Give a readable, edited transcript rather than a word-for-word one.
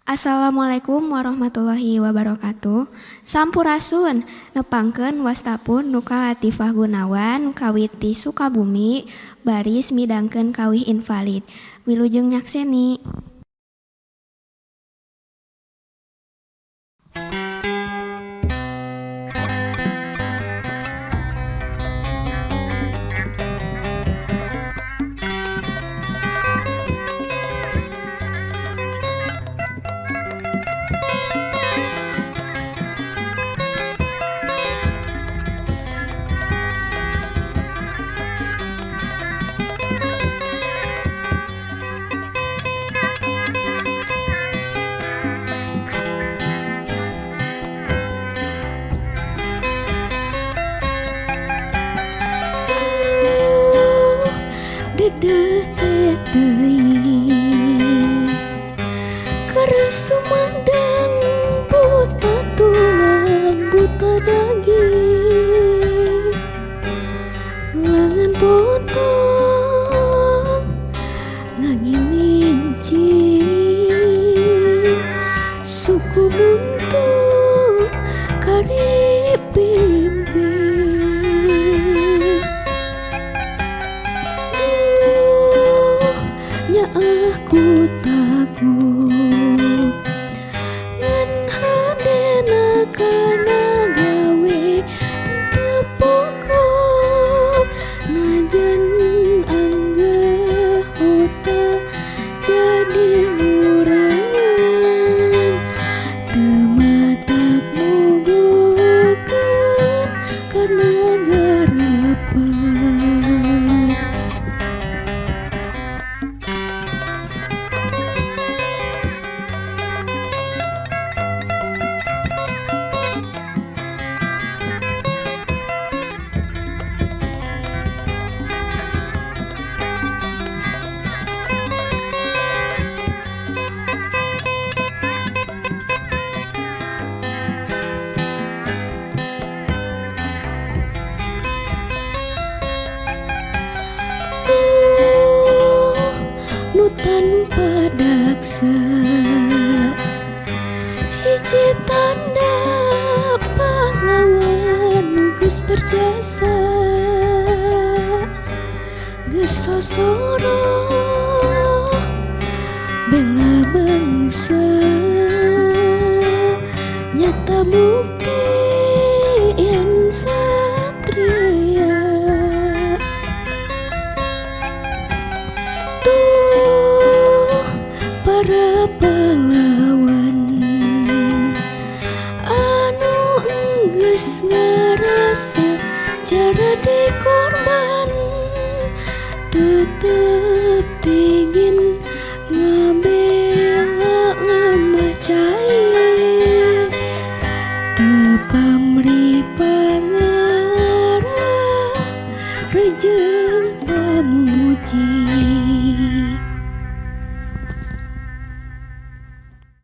Assalamualaikum warahmatullahi wabarakatuh. Sampurasun nepangkeun wastapun Nuka Latifah Gunawan kawit ti Sukabumi baris midangkeun kawih invalid. Wilujeng nyakseni. Dedeuh teuing keur sumandang buta tulang buta daging lengan potong ngagilincing suku buntung kari pimpin aku takut ngan hadena kana gawe teu pokok najan anggeuh otak jadi ngurangan teu matak mogokeun karna garapan. Nu tanpa daksa hiji tanda pahlawan nu geus berjasa geus sosoro bela bangsa nyata bukti yen satria para pahlawan anu geus ngarasa cara dikorban tetep tingin ngabela ngamacai teu pamrih pangarah rejeung pamuji.